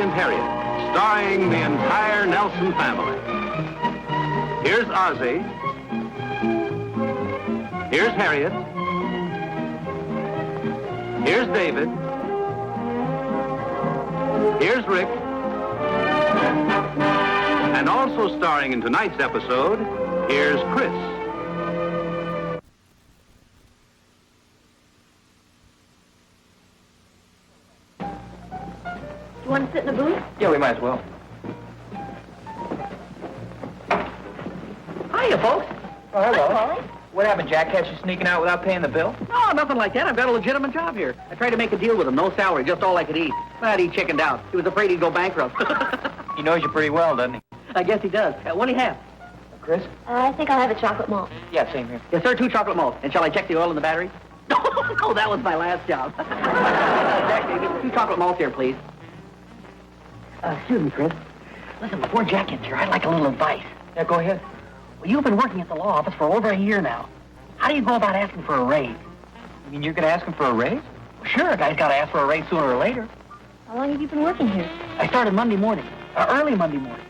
and Harriet, starring the entire Nelson family. Here's Ozzie. Here's Harriet. Here's David. Here's Rick. And also starring in tonight's episode, here's Chris. You want to sit in the booth? Yeah, we might as well. Hiya, folks. Oh, hello. Hi, Polly. What happened, Jack? Catch you sneaking out without paying the bill? No, nothing like that. I've got a legitimate job here. I tried to make a deal with him. No salary, just all I could eat. But he chickened out. He was afraid he'd go bankrupt. He knows you pretty well, doesn't he? I guess he does. What do you have? Chris? I think I'll have a chocolate malt. Yeah, same here. Yes, sir, 2 chocolate malts. And shall I check the oil in the battery? No, that was my last job. Jack, baby, 2 chocolate malts here, please. Excuse me, Chris. Listen, before Jack gets here, I'd like a little advice. Yeah, go ahead. Well, you've been working at the law office for over a year now. How do you go about asking for a raise? You mean you're going to ask him for a raise? Well, sure, a guy's got to ask for a raise sooner or later. How long have you been working here? I started Monday morning. Early Monday morning.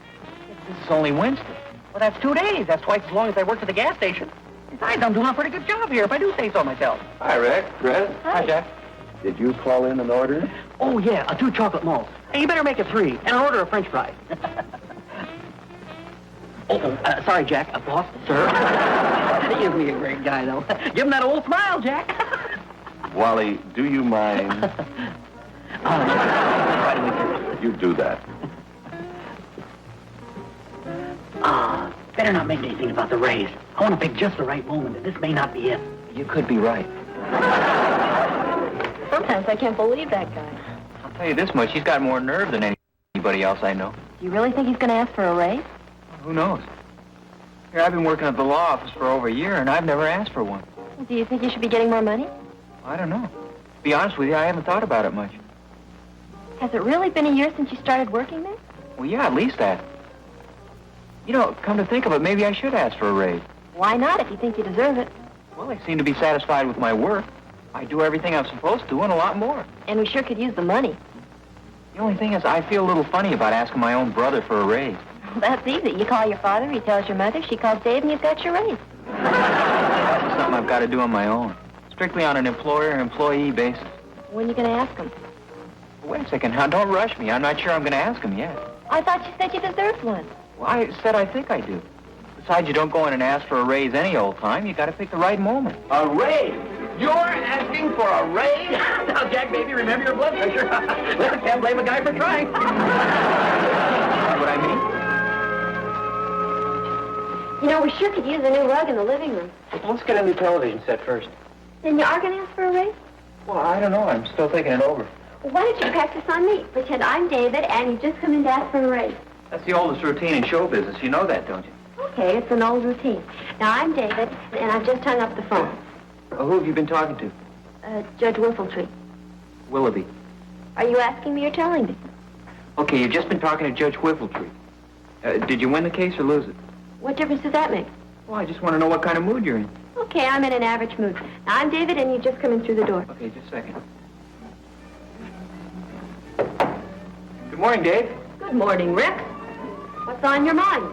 This is only Wednesday. Well, that's 2 days. That's twice as long as I worked at the gas station. Besides, I'm doing a pretty good job here, if I do say so myself. Hi, Rick. Chris. Hi, Jack. Did you call in an order? Oh, yeah, 2 chocolate malts. Hey, you better make it 3, and an order of French fries. Sorry, Jack. Boss, sir. He is me a great guy, though. Give him that old smile, Jack. Wally, do you mind? You do that. Better not make anything about the raise. I want to pick just the right moment, and this may not be it. You could be right. Sometimes I can't believe that guy. I'll tell you this much, he's got more nerve than anybody else I know. Do you really think he's going to ask for a raise? Who knows? Here, I've been working at the law office for over a year, and I've never asked for one. Do you think you should be getting more money? I don't know. To be honest with you, I haven't thought about it much. Has it really been a year since you started working there? Well, yeah, at least that. You know, come to think of it, maybe I should ask for a raise. Why not, if you think you deserve it? Well, I seem to be satisfied with my work. I do everything I'm supposed to, and a lot more. And we sure could use the money. The only thing is, I feel a little funny about asking my own brother for a raise. Well, that's easy. You call your father, he tells your mother, she calls Dave, and you've got your raise. That's something I've got to do on my own. Strictly on an employer-employee basis. When are you going to ask him? Wait a second, now, don't rush me. I'm not sure I'm going to ask him yet. I thought you said you deserved one. Well, I said I think I do. Besides, you don't go in and ask for a raise any old time. You got to pick the right moment. A raise? You're asking for a raise? Now, Jack, baby, remember your blood pressure. Well, can't blame a guy for trying. What I mean? You know, we sure could use a new rug in the living room. Let's get a new television set first. Then you are going to ask for a raise? Well, I don't know. I'm still thinking it over. Well, why don't you practice on me? Pretend I'm David, and you just come in to ask for a raise. That's the oldest routine in show business. You know that, don't you? Okay, it's an old routine. Now, I'm David, and I've just hung up the phone. Well, who have you been talking to? Judge Whiffletree. Willoughby. Are you asking me or telling me? Okay, you've just been talking to Judge Whiffletree. Did you win the case or lose it? What difference does that make? Well, I just want to know what kind of mood you're in. Okay, I'm in an average mood. Now, I'm David, and you just come in through the door. Okay, just a second. Good morning, Dave. Good morning, Rick. What's on your mind?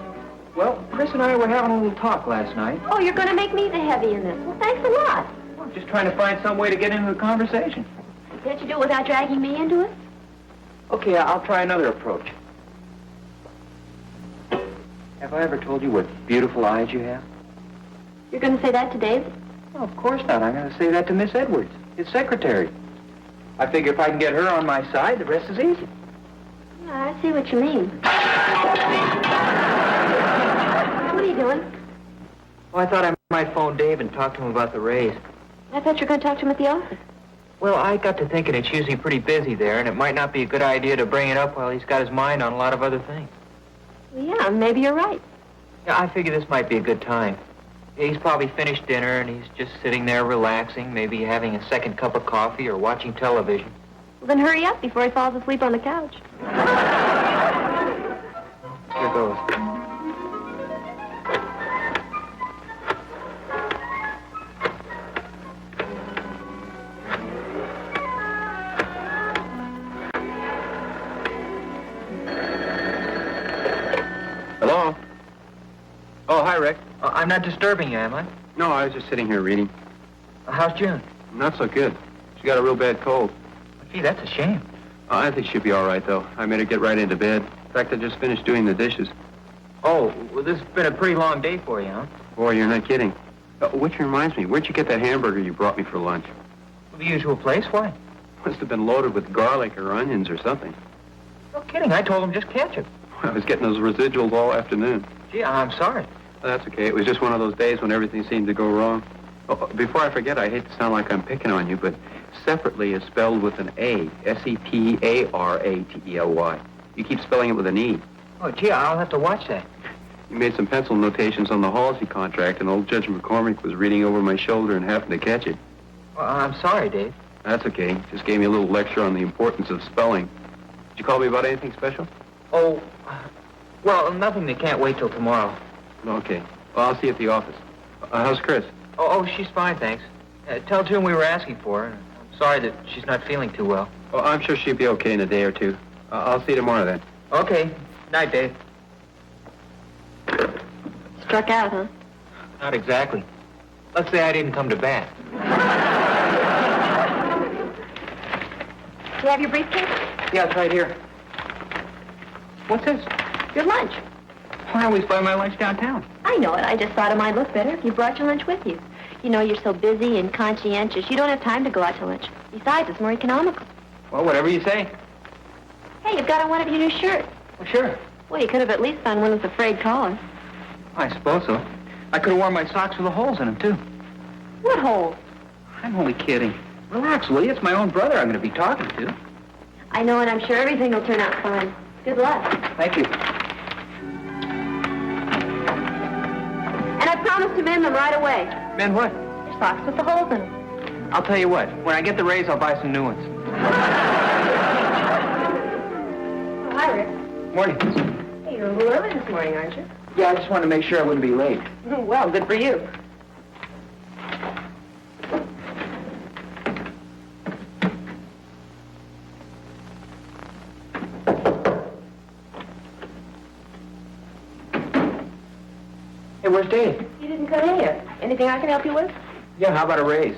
Well, Chris and I were having a little talk last night. Oh, you're going to make me the heavy in this. Well, thanks a lot. Well, I'm just trying to find some way to get into the conversation. Can't you do it without dragging me into it? Okay, I'll try another approach. Have I ever told you what beautiful eyes you have? You're going to say that to David? Well, of course not. I'm going to say that to Miss Edwards, his secretary. I figure if I can get her on my side, the rest is easy. Yeah, I see what you mean. What are you doing? Well, I thought I might phone Dave and talk to him about the raise. I thought you were going to talk to him at the office. Well, I got to thinking it's usually pretty busy there, and it might not be a good idea to bring it up while he's got his mind on a lot of other things. Well, yeah, maybe you're right. Yeah, I figure this might be a good time. He's probably finished dinner, and he's just sitting there relaxing, maybe having a second cup of coffee or watching television. Well, then hurry up before he falls asleep on the couch. Here goes. I'm not disturbing you, am I? No, I was just sitting here reading. How's June? Not so good. She got a real bad cold. Gee, that's a shame. I think she'll be all right, though. I made her get right into bed. In fact, I just finished doing the dishes. Oh, well, this has been a pretty long day for you, huh? Boy, you're not kidding. Which reminds me, where'd you get that hamburger you brought me for lunch? The usual place, why? Must have been loaded with garlic or onions or something. No kidding, I told him just ketchup. I was getting those residuals all afternoon. Gee, I'm sorry. That's okay. It was just one of those days when everything seemed to go wrong. Oh, before I forget, I hate to sound like I'm picking on you, but separately is spelled with an A. S-E-P-A-R-A-T-E-L-Y. You keep spelling it with an E. Oh, gee, I'll have to watch that. You made some pencil notations on the Halsey contract, and old Judge McCormick was reading over my shoulder and happened to catch it. Well, I'm sorry, Dave. That's okay. Just gave me a little lecture on the importance of spelling. Did you call me about anything special? Oh, well, nothing that can't wait till tomorrow. Okay. Well, I'll see you at the office. How's Chris? Oh, she's fine, thanks. Tell June we were asking for her. I'm sorry that she's not feeling too well. Oh, I'm sure she'll be okay in a day or two. I'll see you tomorrow then. Okay. Night, Dave. Struck out, huh? Not exactly. Let's say I didn't come to bat. Do you have your briefcase? Yeah, it's right here. What's this? Your lunch. I always buy my lunch downtown. I know it. I just thought it might look better if you brought your lunch with you. You know, you're so busy and conscientious, you don't have time to go out to lunch. Besides, it's more economical. Well, whatever you say. Hey, you've got on one of your new shirts. Well, sure. Well, you could have at least found one with a frayed collar. I suppose so. I could have worn my socks with the holes in them, too. What hole? I'm only kidding. Relax, will you? It's my own brother I'm going to be talking to. I know, and I'm sure everything will turn out fine. Good luck. Thank you. And I promised to mend them right away. Man, what? Your socks with the holes in them. I'll tell you what. When I get the raise, I'll buy some new ones. Oh, hi, Rick. Morning. Hey, you're a little early this morning, aren't you? Yeah, I just wanted to make sure I wouldn't be late. Well, good for you. Hey, where's Dave? You didn't come in yet. Anything I can help you with? Yeah, how about a raise?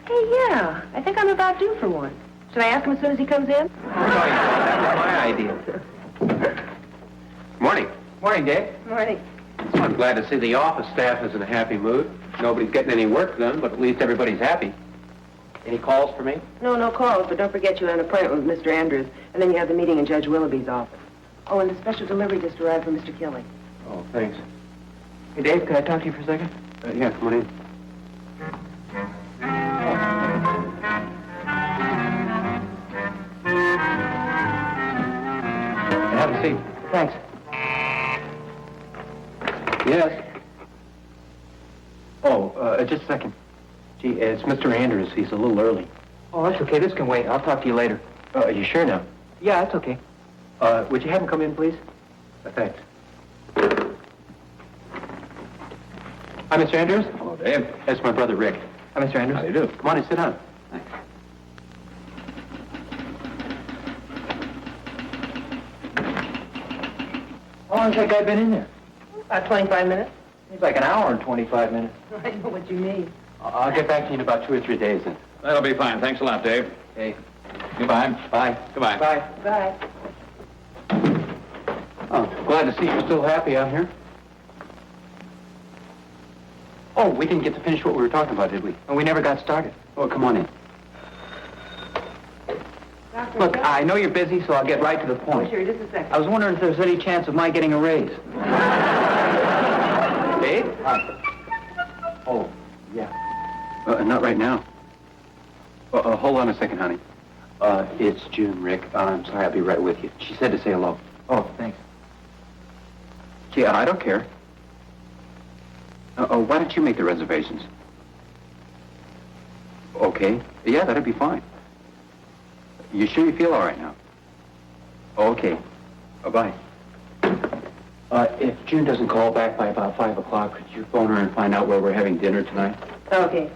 Hey, yeah. I think I'm about due for one. Should I ask him as soon as he comes in? Sorry, that was my idea. Morning. Morning, Dave. Morning. Well, I'm glad to see the office staff is in a happy mood. Nobody's getting any work done, but at least everybody's happy. Any calls for me? No calls, but don't forget you have an appointment with Mr. Andrews, and then you have the meeting in Judge Willoughby's office. Oh, and the special delivery just arrived from Mr. Kelly. Oh, thanks. Hey, Dave, can I talk to you for a second? Yeah, come on in. Have a seat. Thanks. Yes. Oh, just a second. Gee, it's Mr. Andrews. He's a little early. Oh, that's okay. This can wait. I'll talk to you later. Are you sure now? Yeah, that's okay. Would you have him come in, please? Thanks. Hi, Mr. Andrews. Hello, Dave. That's my brother, Rick. Hi, Mr. Andrews. How do you do? Come on and sit down. Thanks. How long has that guy been in there? About 25 minutes. Seems like an hour and 25 minutes. I know what you mean. I'll get back to you in about 2 or 3 days, then. That'll be fine. Thanks a lot, Dave. Hey. Goodbye. Bye. Goodbye. Bye. Bye. Oh, glad to see you're still happy out here. Oh, we didn't get to finish what we were talking about, did we? And we never got started. Oh, come on in. Look, I know you're busy, so I'll get right to the point. Sure, just a second. I was wondering if there's any chance of my getting a raise. Dave? Hi. Oh, yeah. Not right now. Hold on a second, honey. It's June, Rick. I'm sorry, I'll be right with you. She said to say hello. Oh, thanks. Gee, I don't care. Why don't you make the reservations? Okay. Yeah, that'd be fine. You sure you feel all right now? Okay. Bye. If June doesn't call back by about 5 o'clock, could you phone her and find out where we're having dinner tonight? Okay.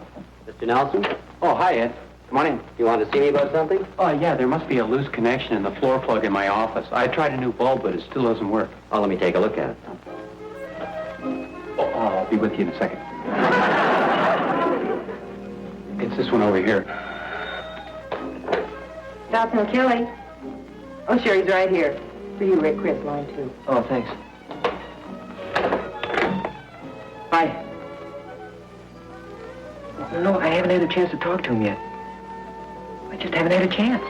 Mr. Nelson, Oh, hi, Ed. Come on in. you want to see me about something? Oh, yeah, there must be a loose connection in the floor plug in my office. I tried a new bulb, but it still doesn't work. Oh, let me take a look at it. Oh, I'll be with you in a second. It's this one over here. Dawson Kelly. Oh, sure, he's right here. For you, Rick, Chris, line 2. Oh, thanks. Hi. No, I haven't had a chance to talk to him yet. I just haven't had a chance.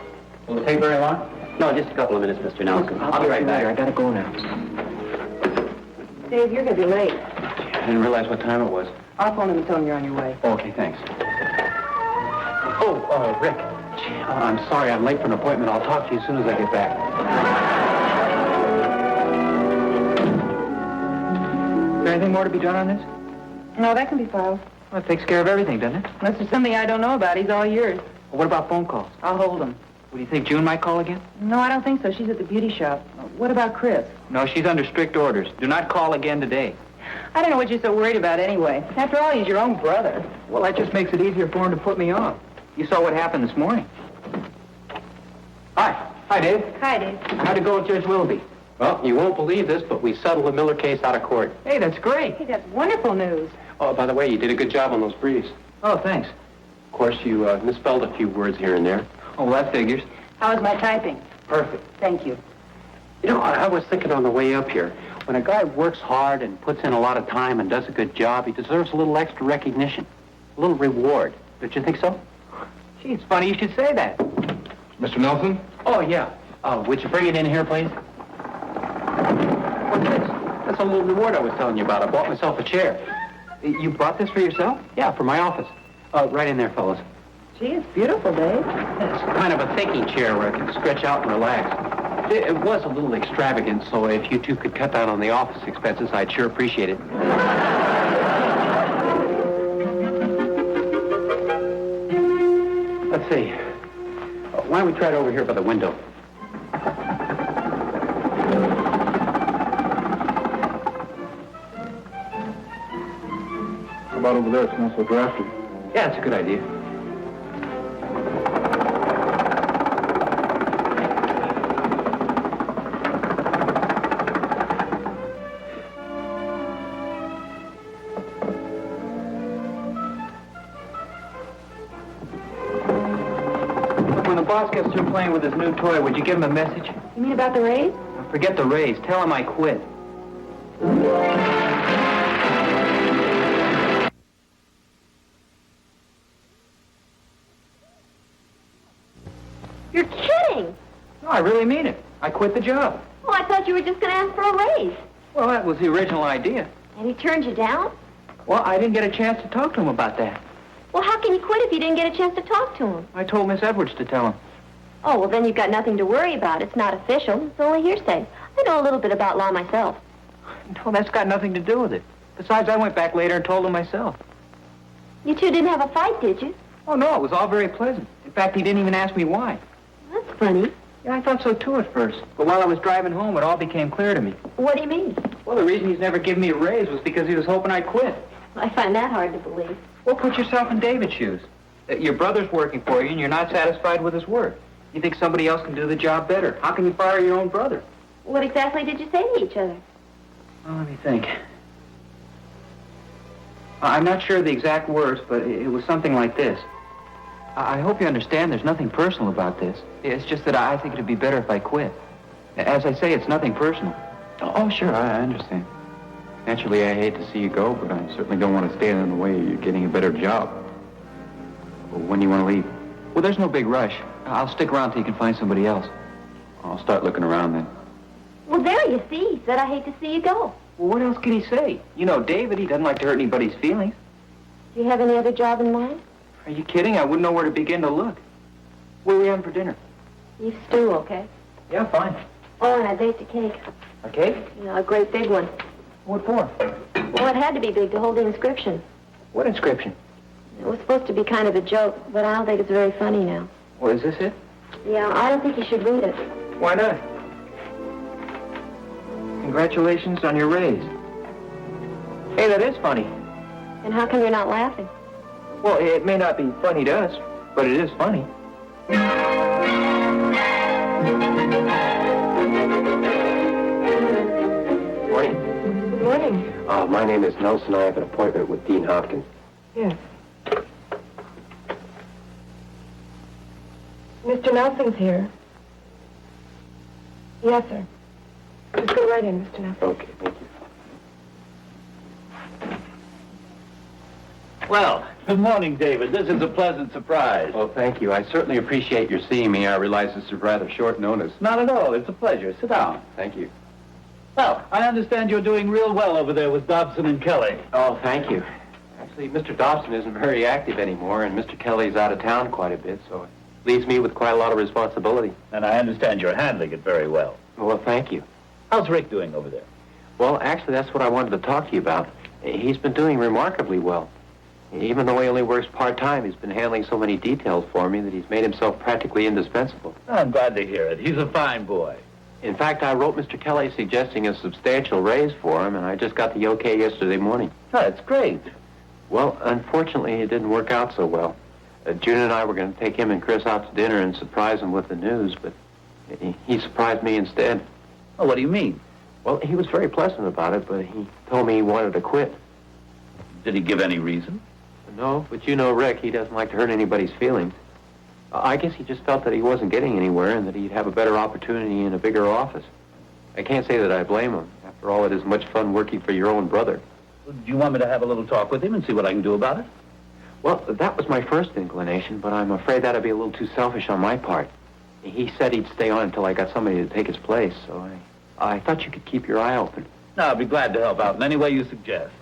Will it take very long? No, just a couple of minutes, Mr. Nelson. I'll be right back. I gotta go now. Dave, you're going to be late. I didn't realize what time it was. I'll phone him and tell him you're on your way. Okay, thanks. Oh, Rick. Gee, I'm sorry I'm late for an appointment. I'll talk to you as soon as I get back. Is there anything more to be done on this? No, that can be filed. Well, it takes care of everything, doesn't it? Unless there's something I don't know about, he's all yours. Well, what about phone calls? I'll hold him. What do you think, June might call again? No, I don't think so. She's at the beauty shop. What about Chris? No, she's under strict orders. Do not call again today. I don't know what you're so worried about anyway. After all, he's your own brother. Well, that just makes it easier for him to put me off. You saw what happened this morning. Hi. Hi, Dave. Hi, Dave. How'd it go with Judge Willoughby? Well, you won't believe this, but we settled the Miller case out of court. Hey, that's great. Hey, that's wonderful news. Oh, by the way, you did a good job on those briefs. Oh, thanks. Of course, you misspelled a few words here and there. Oh, well, that figures. How was my typing? Perfect. Thank you. You know, I was thinking on the way up here, when a guy works hard and puts in a lot of time and does a good job, he deserves a little extra recognition, a little reward. Don't you think so? Gee, it's funny you should say that. Mr. Nelson? Oh, yeah. Would you bring it in here, please? What's this? That's a little reward I was telling you about. I bought myself a chair. You bought this for yourself? Yeah, for my office. Right in there, fellas. Gee, it's beautiful, Dave. It's kind of a thinking chair where I can stretch out and relax. It was a little extravagant, so if you two could cut down on the office expenses, I'd sure appreciate it. Let's see. Why don't we try it over here by the window? How about over there? It's not so drafty. Yeah, that's a good idea. When the boss gets through playing with his new toy, would you give him a message? You mean about the raise? Forget the raise. Tell him I quit. You're kidding. No, I really mean it. I quit the job. Oh, I thought you were just going to ask for a raise. Well, that was the original idea. And he turned you down? Well, I didn't get a chance to talk to him about that. Well, how can you quit if you didn't get a chance to talk to him? I told Miss Edwards to tell him. Oh, well, then you've got nothing to worry about. It's not official. It's only hearsay. I know a little bit about law myself. No, that's got nothing to do with it. Besides, I went back later and told him myself. You two didn't have a fight, did you? Oh, no, it was all very pleasant. In fact, he didn't even ask me why. That's funny. Yeah, I thought so, too, at first. But while I was driving home, it all became clear to me. What do you mean? Well, the reason he's never given me a raise was because he was hoping I'd quit. I find that hard to believe. Well, put yourself in David's shoes. Your brother's working for you, and you're not satisfied with his work. You think somebody else can do the job better. How can you fire your own brother? What exactly did you say to each other? Well, let me think. I'm not sure of the exact words, but it was something like this. I hope you understand there's nothing personal about this. It's just that I think it'd be better if I quit. As I say, it's nothing personal. Oh, sure, I understand. Naturally, I hate to see you go, but I certainly don't want to stand in the way of you getting a better job. Well, when do you want to leave? Well, there's no big rush. I'll stick around till you can find somebody else. I'll start looking around then. Well, there you see. He said, I hate to see you go. Well, what else can he say? You know David, he doesn't like to hurt anybody's feelings. Do you have any other job in mind? Are you kidding? I wouldn't know where to begin to look. What are we having for dinner? Beef stew, okay? Yeah, fine. Oh, and I baked a cake. A cake? You know, a great big one. What for? Well, it had to be big to hold the inscription. What inscription? It was supposed to be kind of a joke, but I don't think it's very funny now. Well, is this it? Yeah, I don't think you should read it. Why not? Congratulations on your raise. Hey, that is funny. And how come you're not laughing? Well, it may not be funny to us, but it is funny. Good morning. My name is Nelson. I have an appointment with Dean Hopkins. Yes. Mr. Nelson's here. Yes, sir. Just go right in, Mr. Nelson. Okay, thank you. Well, good morning, David. This is a pleasant surprise. Well, thank you. I certainly appreciate your seeing me. I realize this is rather short notice. Not at all. It's a pleasure. Sit down. Thank you. Well, I understand you're doing real well over there with Dobson and Kelly. Oh, thank you. Actually, Mr. Dobson isn't very active anymore, and Mr. Kelly's out of town quite a bit, so it leaves me with quite a lot of responsibility. And I understand you're handling it very well. Well, thank you. How's Rick doing over there? Well, actually, that's what I wanted to talk to you about. He's been doing remarkably well. Even though he only works part-time, he's been handling so many details for me that he's made himself practically indispensable. I'm glad to hear it. He's a fine boy. In fact, I wrote Mr. Kelly suggesting a substantial raise for him, and I just got the okay yesterday morning. Oh, that's great. Well, unfortunately, it didn't work out so well. June and I were going to take him and Chris out to dinner and surprise him with the news, but he surprised me instead. Oh, what do you mean? Well, he was very pleasant about it, but he told me he wanted to quit. Did he give any reason? No, but you know Rick, he doesn't like to hurt anybody's feelings. I guess he just felt that he wasn't getting anywhere and that he'd have a better opportunity in a bigger office. I can't say that I blame him. After all, it is much fun working for your own brother. Do you want me to have a little talk with him and see what I can do about it? Well, that was my first inclination, but I'm afraid that'd be a little too selfish on my part. He said he'd stay on until I got somebody to take his place, so I thought you could keep your eye open. No, I'll be glad to help out in any way you suggest.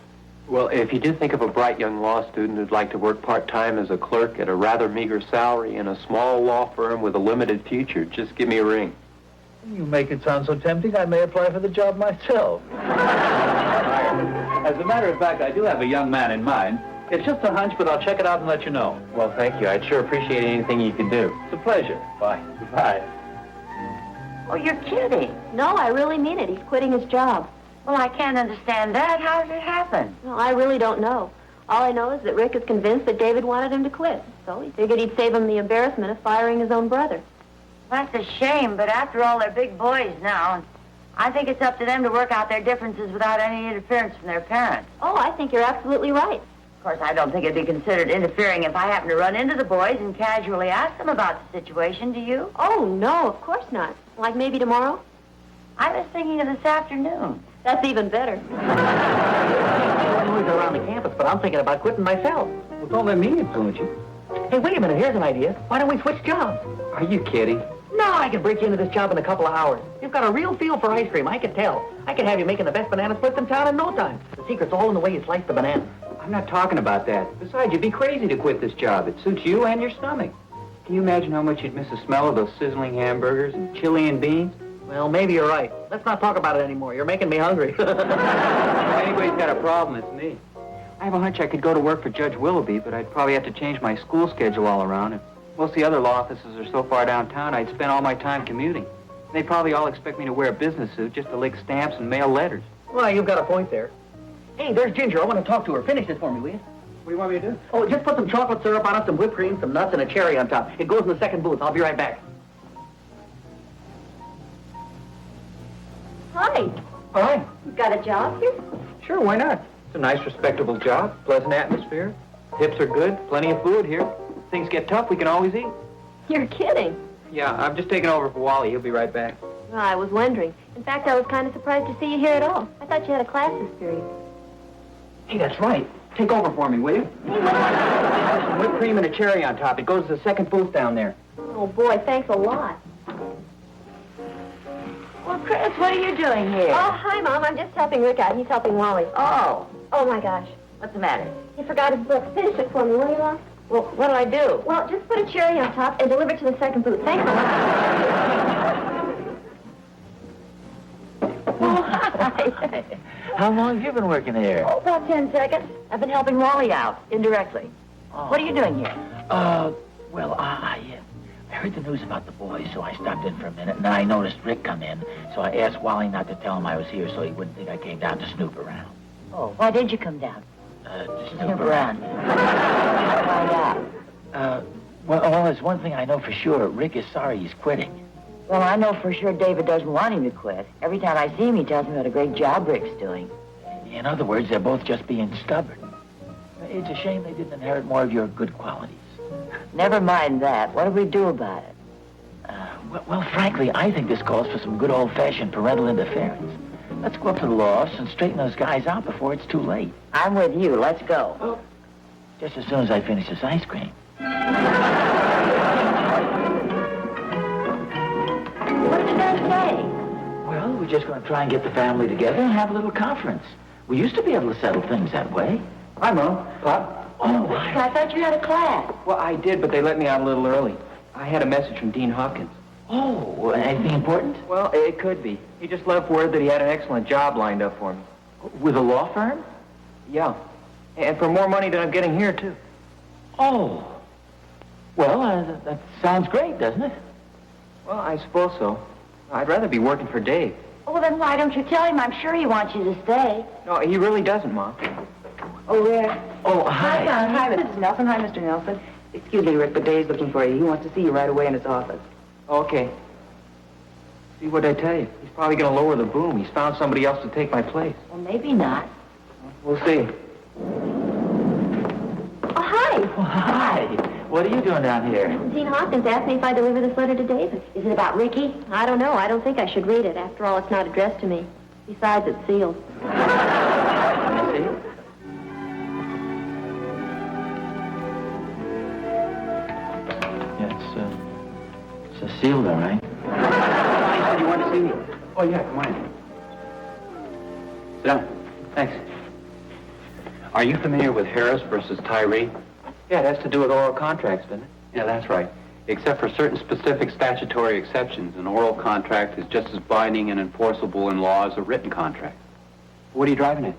Well, if you do think of a bright young law student who'd like to work part-time as a clerk at a rather meager salary in a small law firm with a limited future, just give me a ring. You make it sound so tempting, I may apply for the job myself. As a matter of fact, I do have a young man in mind. It's just a hunch, but I'll check it out and let you know. Well, thank you. I'd sure appreciate anything you could do. It's a pleasure. Bye. Bye. Oh, you're kidding. No, I really mean it. He's quitting his job. Well, I can't understand that. How did it happen? Well, I really don't know. All I know is that Rick is convinced that David wanted him to quit. So he figured he'd save him the embarrassment of firing his own brother. That's a shame, but after all, they're big boys now. And I think it's up to them to work out their differences without any interference from their parents. Oh, I think you're absolutely right. Of course, I don't think it'd be considered interfering if I happened to run into the boys and casually ask them about the situation, do you? Oh, no, of course not. Like maybe tomorrow? I was thinking of this afternoon. That's even better. I'm always around the campus, but I'm thinking about quitting myself. Well, don't let me influence you. Hey, wait a minute. Here's an idea. Why don't we switch jobs? Are you kidding? No, I can break you into this job in a couple of hours. You've got a real feel for ice cream, I can tell. I can have you making the best banana splits in town in no time. The secret's all in the way you slice the banana. I'm not talking about that. Besides, you'd be crazy to quit this job. It suits you and your stomach. Can you imagine how much you'd miss the smell of those sizzling hamburgers and chili and beans? Well, maybe you're right. Let's not talk about it anymore. You're making me hungry. If anybody's got a problem, it's me. I have a hunch I could go to work for Judge Willoughby, but I'd probably have to change my school schedule all around. And most of the other law offices are so far downtown, I'd spend all my time commuting. They'd probably all expect me to wear a business suit just to lick stamps and mail letters. Well, you've got a point there. Hey, there's Ginger. I want to talk to her. Finish this for me, will you? What do you want me to do? Oh, just put some chocolate syrup on it, some whipped cream, some nuts, and a cherry on top. It goes in the second booth. I'll be right back. Hi. Hi. You got a job here? Sure, why not? It's a nice, respectable job, pleasant atmosphere. Tips are good, plenty of food here. If things get tough, we can always eat. You're kidding. Yeah, I'm just taking over for Wally. He'll be right back. Well, I was wondering. In fact, I was kind of surprised to see you here at all. I thought you had a class this period. Hey, that's right. Take over for me, will you? Some whipped cream and a cherry on top. It goes to the second booth down there. Oh, boy, thanks a lot. Well, Chris, what are you doing here? Oh, hi, Mom. I'm just helping Rick out. He's helping Wally. Oh, Oh, my gosh. what's the matter? He forgot his book. Finish it for me, will you, Mom? Well, what'll I do? Well, just put a cherry on top and deliver it to the second booth. Thanks a lot. Oh, hi. How long have you been working here? Oh, about 10 seconds. I've been helping Wally out, indirectly. What are you doing here? Well, I heard the news about the boys, so I stopped in for a minute, and then I noticed Rick come in, so I asked Wally not to tell him I was here so he wouldn't think I came down to snoop around. Oh, why did you come down? To Snoop around. Find out. Well, there's one thing I know for sure. Rick is sorry he's quitting. Well, I know for sure David doesn't want him to quit. Every time I see him, he tells me what a great job Rick's doing. In other words, they're both just being stubborn. It's a shame they didn't inherit more of your good qualities. Never mind that. What do we do about it? Well, frankly, I think this calls for some good old-fashioned parental interference. Let's go up to the law office and straighten those guys out before it's too late. I'm with you. Let's go. Just as soon as I finish this ice cream. What are you going to say? Well, we're just going to try and get the family together and have a little conference. We used to be able to settle things that way. Hi, Mom. Pop. Oh, I thought you had a class. Well, I did, but they let me out a little early. I had a message from Dean Hopkins. Oh, anything important? Well, it could be. He just left word that he had an excellent job lined up for me. With a law firm? Yeah. And for more money than I'm getting here, too. Oh. Well, that sounds great, doesn't it? Well, I suppose so. I'd rather be working for Dave. Oh, well, then why don't you tell him? I'm sure he wants you to stay. No, he really doesn't, Mom. Oh, there. Oh, hi. Hi, Mrs. Nelson. Hi, Mr. Nelson. Excuse me, Rick, but Dave's looking for you. He wants to see you right away in his office. Okay. See what I tell you? He's probably going to lower the boom. He's found somebody else to take my place. Well, maybe not. We'll see. Oh, hi. Oh, hi. What are you doing down here? Dean Hopkins asked me if I deliver this letter to David. Is it about Ricky? I don't know. I don't think I should read it. After all, it's not addressed to me. Besides, it's sealed. See? Yeah, it's sealed, all right. You said you wanted to see me. Oh, yeah, come on in. Sit down. Thanks. Are you familiar with Harris versus Tyree? Yeah, it has to do with oral contracts, doesn't it? Yeah, that's right. Except for certain specific statutory exceptions, an oral contract is just as binding and enforceable in law as a written contract. What are you driving at?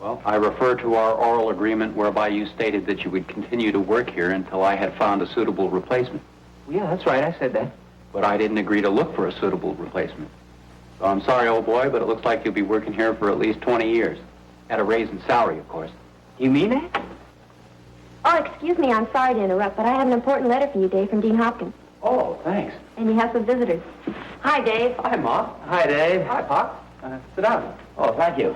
Well, I refer to our oral agreement whereby you stated that you would continue to work here until I had found a suitable replacement. Well, yeah, that's right. I said that. But I didn't agree to look for a suitable replacement. So I'm sorry, old boy, but it looks like you'll be working here for at least 20 years. At a raise in salary, of course. You mean that? Oh, excuse me. I'm sorry to interrupt, but I have an important letter for you, Dave, from Dean Hopkins. Oh, thanks. And he has some visitors. Hi, Dave. Hi, Ma. Hi, Dave. Hi, Pop. Sit down. Oh, thank you.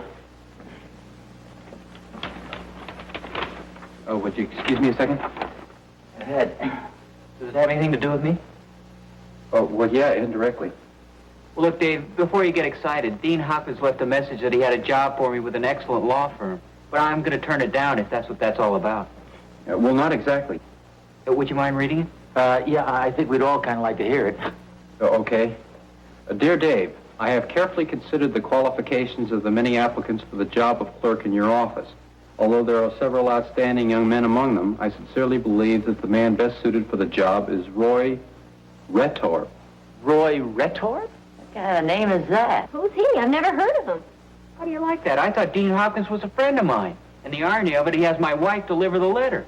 Oh, would you excuse me a second? Go ahead. Does it have anything to do with me? Oh, well, yeah, indirectly. Well, look, Dave, before you get excited, Dean Hopkins left a message that he had a job for me with an excellent law firm. But I'm going to turn it down if that's what that's all about. Well, not exactly. Would you mind reading it? Yeah, I think we'd all kind of like to hear it. Okay. Dear Dave, I have carefully considered the qualifications of the many applicants for the job of clerk in your office. Although there are several outstanding young men among them, I sincerely believe that the man best suited for the job is Roy Rettor. Roy Rettor? What kind of name is that? Who's he? I've never heard of him. How do you like that? I thought Dean Hopkins was a friend of mine. And the irony of it, he has my wife deliver the letter.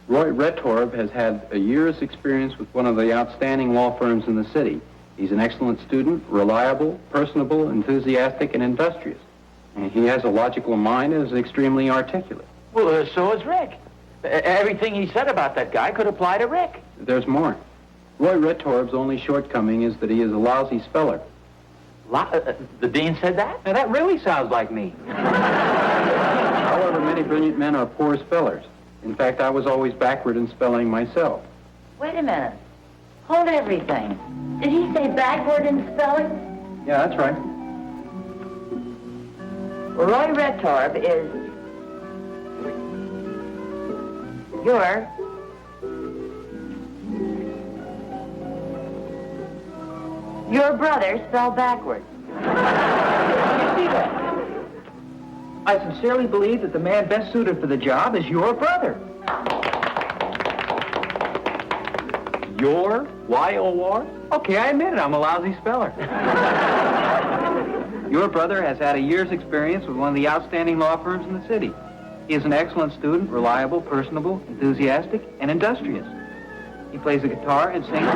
Roy Rettorb has had a year's experience with one of the outstanding law firms in the city. He's an excellent student, reliable, personable, enthusiastic, and industrious. And he has a logical mind and is extremely articulate. Well, so is Rick. Everything he said about that guy could apply to Rick. There's more. Roy Rettorb's only shortcoming is that he is a lousy speller. The dean said that? Now, that really sounds like me. However, many brilliant men are poor spellers. In fact, I was always backward in spelling myself. Wait a minute. Hold everything. Did he say backward in spelling? Yeah, that's right. Well, Roy Rettorb is your brother spelled backwards. You see that? I sincerely believe that the man best suited for the job is your brother. Your? Y-O-R? Okay, I admit it. I'm a lousy speller. Your brother has had a year's experience with one of the outstanding law firms in the city. He is an excellent student, reliable, personable, enthusiastic, and industrious. He plays the guitar and sings.